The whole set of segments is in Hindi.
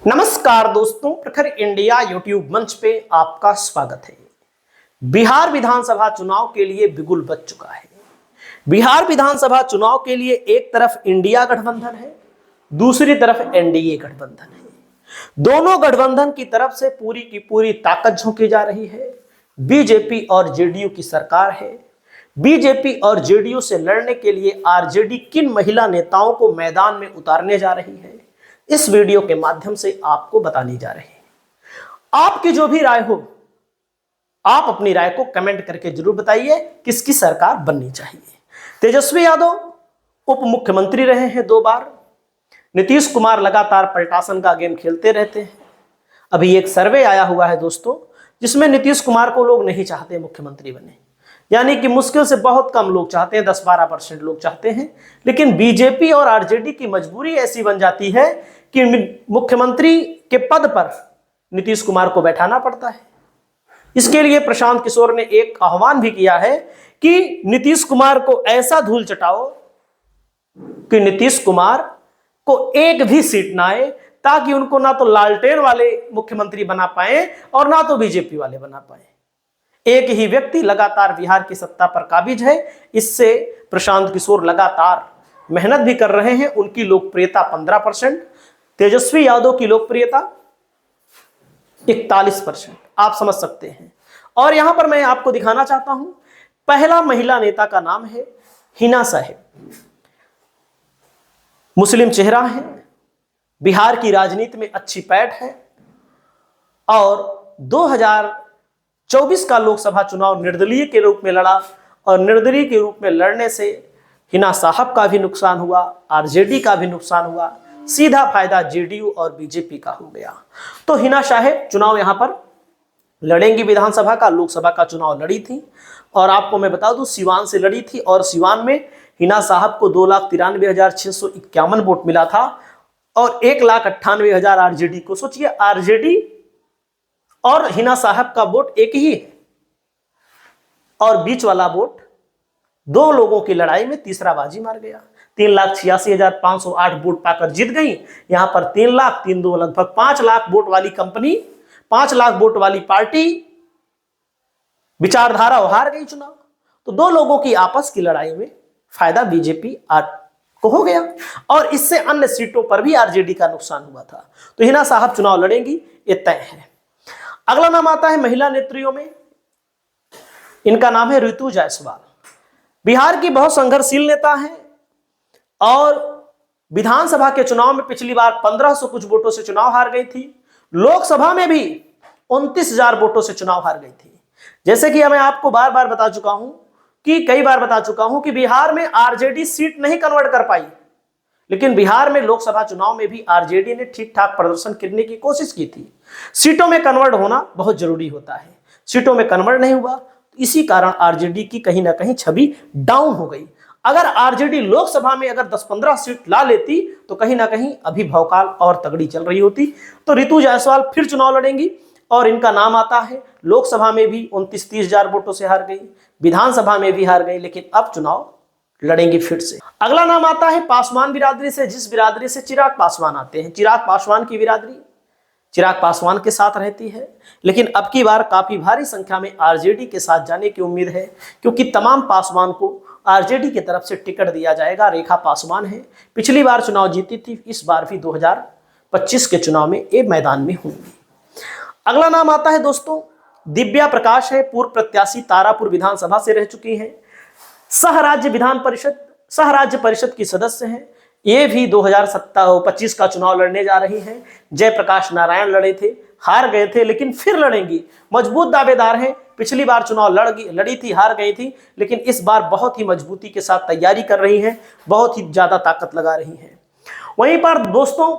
नमस्कार दोस्तों, प्रखर इंडिया यूट्यूब मंच पे आपका स्वागत है। बिहार विधानसभा चुनाव के लिए बिगुल बज चुका है। बिहार विधानसभा चुनाव के लिए एक तरफ इंडिया गठबंधन है, दूसरी तरफ एनडीए गठबंधन है। दोनों गठबंधन की तरफ से पूरी की पूरी ताकत झोंकी जा रही है। बीजेपी और जेडीयू की सरकार है। बीजेपी और जेडीयू से लड़ने के लिए आरजेडी किन महिला नेताओं को मैदान में उतारने जा रही है, इस वीडियो के माध्यम से आपको बताने जा रहे हैं। आपकी जो भी राय हो, आप अपनी राय को कमेंट करके जरूर बताइए किसकी सरकार बननी चाहिए। तेजस्वी यादव उप मुख्यमंत्री रहे हैं 2 बार। नीतीश कुमार लगातार पलटासन का गेम खेलते रहते हैं। अभी एक सर्वे आया हुआ है दोस्तों, जिसमें नीतीश कुमार को लोग नहीं चाहते मुख्यमंत्री बने, यानी कि मुश्किल से बहुत कम लोग चाहते हैं, 10-12% लोग चाहते हैं। लेकिन बीजेपी और आरजेडी की मजबूरी ऐसी बन जाती है कि मुख्यमंत्री के पद पर नीतीश कुमार को बैठाना पड़ता है। इसके लिए प्रशांत किशोर ने एक आह्वान भी किया है कि नीतीश कुमार को ऐसा धूल चटाओ कि नीतीश कुमार को एक भी सीट ना आए, ताकि उनको ना तो लालटेन वाले मुख्यमंत्री बना पाए और ना तो बीजेपी वाले बना पाए। एक ही व्यक्ति लगातार बिहार की सत्ता पर काबिज है। इससे प्रशांत किशोर लगातार मेहनत भी कर रहे हैं। उनकी लोकप्रियता 15%, तेजस्वी यादव की लोकप्रियता 41%, आप समझ सकते हैं। और यहां पर मैं आपको दिखाना चाहता हूं, पहला महिला नेता का नाम है हिना साहेब। मुस्लिम चेहरा है, बिहार की राजनीति में अच्छी पैठ है और 2024 का लोकसभा चुनाव निर्दलीय के रूप में लड़ा और निर्दलीय के रूप में लड़ने से हिना साहब का भी नुकसान हुआ, आरजेडी का भी नुकसान हुआ। सीधा फायदा जेडीयू और बीजेपी का हो गया। तो हिना साहब चुनाव यहां पर लड़ेंगी। विधानसभा का, लोकसभा का चुनाव लड़ी थी और आपको मैं बता दूं सिवान से लड़ी थी और सिवान में हिना साहब को 2,93,651 वोट मिला था और 1,98,000 आरजेडी को। सोचिए, आरजेडी और हिना साहब का वोट एक ही है और बीच वाला वोट 2 लोगों की लड़ाई में तीसरा बाजी मार गया। 3,86,508 वोट पाकर जीत गई। यहां पर 3 लाख 3-2 लगभग 5 लाख वोट वाली कंपनी, 5 लाख वोट वाली पार्टी विचारधारा हार गई चुनाव। तो 2 लोगों की आपस की लड़ाई में फायदा बीजेपी को हो गया और इससे अन्य सीटों पर भी आरजेडी का नुकसान हुआ था। तो हिना साहब चुनाव लड़ेंगी, ये तय है। अगला नाम आता है महिला नेत्रियों में, इनका नाम है ऋतु जायसवाल। बिहार की बहुत संघर्षशील नेता है और विधानसभा के चुनाव में पिछली बार 1500 कुछ वोटों से चुनाव हार गई थी। लोकसभा में भी 29,000 वोटों से चुनाव हार गई थी। जैसे कि मैं आपको बार बार बता चुका हूं कि कई बार बता चुका हूं कि बिहार में आरजेडी सीट नहीं कन्वर्ट कर पाई, लेकिन बिहार में लोकसभा चुनाव में भी आरजेडी ने ठीक ठाक प्रदर्शन करने की कोशिश की थी। सीटों में कन्वर्ट होना बहुत जरूरी होता है। सीटों में कन्वर्ट नहीं हुआ, इसी कारण आरजेडी की कहीं ना कहीं छवि डाउन हो गई। अगर आरजेडी लोकसभा में अगर 10-15 सीट ला लेती तो कहीं ना कहीं अभी भौकाल और तगड़ी चल रही होती। तो ऋतु जायसवाल फिर चुनाव लड़ेंगी और इनका नाम आता है। लोकसभा में भी 29-30,000 वोटों से हार गई, विधानसभा में भी हार गई, लेकिन अब चुनाव लड़ेंगी फिर से। अगला नाम आता है पासवान बिरादरी से, जिस बिरादरी से चिराग पासवान आते हैं। चिराग पासवान की बिरादरी चिराग पासवान के साथ रहती है, लेकिन अब की बार काफी भारी संख्या में आरजेडी के साथ जाने की उम्मीद है, क्योंकि तमाम पासवान को आरजेडी की तरफ से टिकट दिया जाएगा। रेखा पासवान है, पिछली बार चुनाव जीती थी, इस बार भी 2025 के चुनाव में ये मैदान में होंगी। अगला नाम आता है दोस्तों दिव्या प्रकाश है। पूर्व प्रत्याशी, तारापुर विधानसभा से रह चुकी हैं। सहराज्य परिषद की सदस्य हैं। ये भी 2025 का चुनाव लड़ने जा रही हैं। जयप्रकाश नारायण लड़े थे, हार गए थे, लेकिन फिर लड़ेंगी। मजबूत दावेदार हैं। पिछली बार चुनाव लड़ी थी, हार गई थी, लेकिन इस बार बहुत ही मजबूती के साथ तैयारी कर रही हैं, बहुत ही ज्यादा ताकत लगा रही हैं। वहीं पर दोस्तों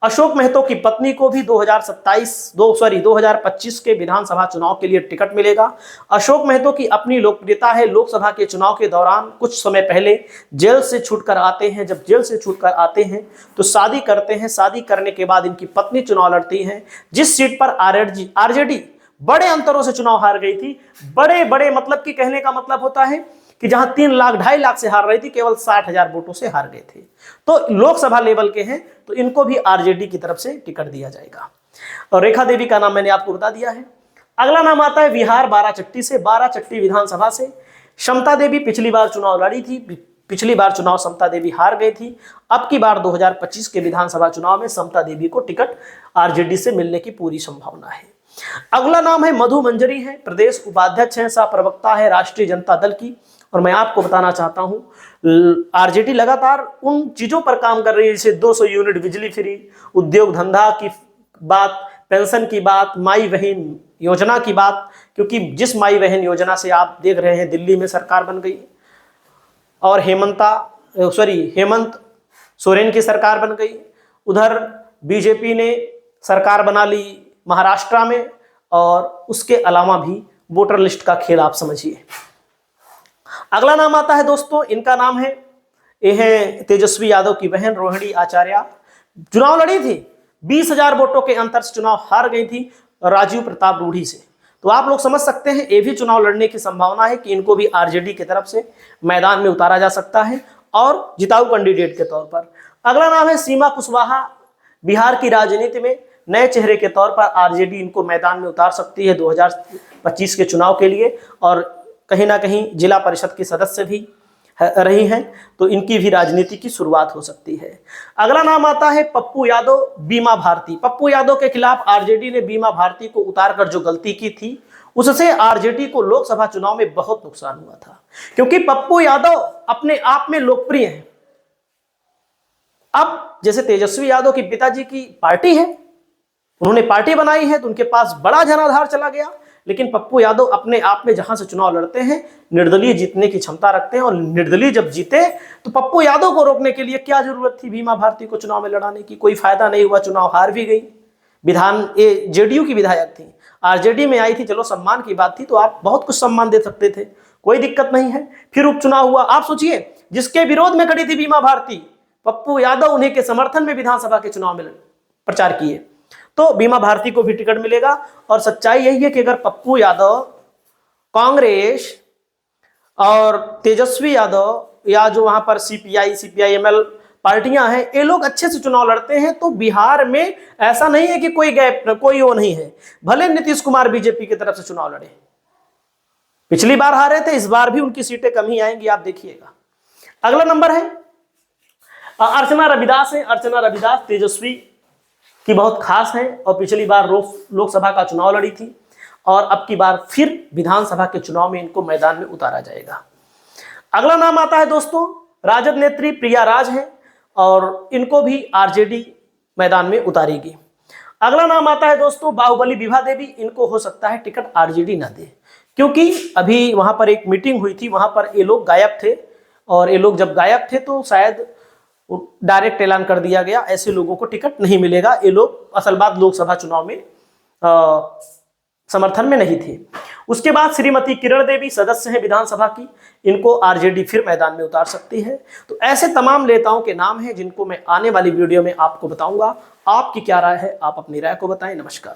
अशोक महतो की पत्नी को भी 2025 के विधानसभा चुनाव के लिए टिकट मिलेगा। अशोक महतो की अपनी लोकप्रियता है। लोकसभा के चुनाव के दौरान कुछ समय पहले जेल से छूटकर आते हैं। जब जेल से छूटकर आते हैं तो शादी करते हैं। शादी करने के बाद इनकी पत्नी चुनाव लड़ती हैं, जिस सीट पर आरजेडी बड़े अंतरों से चुनाव हार गई थी। बड़े मतलब कि कहने का मतलब होता है कि जहां 3 लाख 2.5 लाख से हार रही थी, केवल 60,000 वोटों से हार गए थे। तो लोकसभा लेवल के हैं, तो इनको भी आरजेडी की तरफ से टिकट दिया जाएगा। और रेखा देवी का नाम मैंने आपको बता दिया है। अगला नाम आता है बिहार बाराचट्टी से, बाराचट्टी विधानसभा से समता देवी पिछली बार चुनाव लड़ी थी। पिछली बार चुनाव समता देवी हार गई थी। अब की बार 2025 के विधानसभा चुनाव में समता देवी को टिकट आरजेडी से मिलने की पूरी संभावना है। अगला नाम है मधु मंजरी है, प्रदेश उपाध्यक्ष हैं, सह प्रवक्ता है राष्ट्रीय जनता दल की। और मैं आपको बताना चाहता हूं, आरजेडी लगातार उन चीजों पर काम कर रही है, जैसे 200 यूनिट बिजली फ्री, उद्योग धंधा की बात, पेंशन की बात, माई बहन योजना की बात, क्योंकि जिस माई बहन योजना से आप देख रहे हैं दिल्ली में सरकार बन गई और हेमंत सोरेन की सरकार बन गई। उधर बीजेपी ने सरकार बना ली महाराष्ट्र में, और उसके अलावा भी वोटर लिस्ट का खेल आप समझिए। अगला नाम आता है दोस्तों, इनका नाम है, ये है तेजस्वी यादव की बहन रोहिणी आचार्य। चुनाव लड़ी थी, 20,000 वोटों के अंतर से चुनाव हार गई थी राजीव प्रताप रूढ़ी से। तो आप लोग समझ सकते हैं, ये भी चुनाव लड़ने की संभावना है कि इनको भी आरजेडी की तरफ से मैदान में उतारा जा सकता है और जिताऊ कैंडिडेट के तौर पर। अगला नाम है सीमा कुशवाहा, बिहार की राजनीति में नए चेहरे के तौर पर आरजेडी इनको मैदान में उतार सकती है 2025 के चुनाव के लिए, और कहीं ना कहीं जिला परिषद की सदस्य भी रही हैं, तो इनकी भी राजनीति की शुरुआत हो सकती है। अगला नाम आता है पप्पू यादव, बीमा भारती। पप्पू यादव के खिलाफ आरजेडी ने बीमा भारती को उतारकर जो गलती की थी, उससे आरजेडी को लोकसभा चुनाव में बहुत नुकसान हुआ था, क्योंकि पप्पू यादव अपने आप में लोकप्रिय हैं। अब जैसे तेजस्वी यादव की पिताजी की पार्टी है, उन्होंने पार्टी बनाई है, तो उनके पास बड़ा जनाधार चला गया, लेकिन पप्पू यादव अपने आप में जहां से चुनाव लड़ते हैं निर्दलीय जीतने की क्षमता रखते हैं, और निर्दलीय जब जीते तो पप्पू यादव को रोकने के लिए क्या जरूरत थी बीमा भारती को चुनाव में लड़ाने की? कोई फायदा नहीं हुआ, चुनाव हार भी गई। जेडीयू की विधायक थी, आरजेडी में आई थी, चलो सम्मान की बात थी, तो आप बहुत कुछ सम्मान दे सकते थे, कोई दिक्कत नहीं है। फिर उपचुनाव हुआ, आप सोचिए जिसके विरोध में खड़ी थी बीमा भारती, पप्पू यादव उन्हीं के समर्थन में विधानसभा के चुनाव में प्रचार किए, तो बीमा भारती को भी टिकट मिलेगा। और सच्चाई यही है कि अगर पप्पू यादव, कांग्रेस और तेजस्वी यादव या जो वहां पर सीपीआई, सीपीआईएमएल पार्टियां हैं, ये लोग अच्छे से चुनाव लड़ते हैं, तो बिहार में ऐसा नहीं है कि कोई गैप, कोई वो नहीं है। भले नीतीश कुमार बीजेपी की तरफ से चुनाव लड़े, पिछली बार हारे थे, इस बार भी उनकी सीटें कम ही आएंगी, आप देखिएगा। अगला नंबर है अर्चना रविदास है। अर्चना रविदास तेजस्वी की बहुत खास है, और पिछली बार लोकसभा का चुनाव लड़ी थी, और अब की बार फिर विधानसभा के चुनाव में इनको मैदान में उतारा जाएगा। अगला नाम आता है दोस्तों, राजद नेत्री प्रिया राज है, और इनको भी आरजेडी मैदान में उतारेगी। अगला नाम आता है दोस्तों बाहुबली विभा देवी, इनको हो सकता है टिकट आरजेडी ना दे, क्योंकि अभी वहां पर एक मीटिंग हुई थी, वहां पर ये लोग गायब थे, और ये लोग जब गायब थे तो शायद डायरेक्ट ऐलान कर दिया गया, ऐसे लोगों को टिकट नहीं मिलेगा। ये लोग असल बात लोकसभा चुनाव में समर्थन में नहीं थे। उसके बाद श्रीमती किरण देवी सदस्य हैं विधानसभा की, इनको आरजेडी फिर मैदान में उतार सकती है। तो ऐसे तमाम नेताओं के नाम हैं जिनको मैं आने वाली वीडियो में आपको बताऊंगा। आपकी क्या राय है, आप अपनी राय को बताएं। नमस्कार।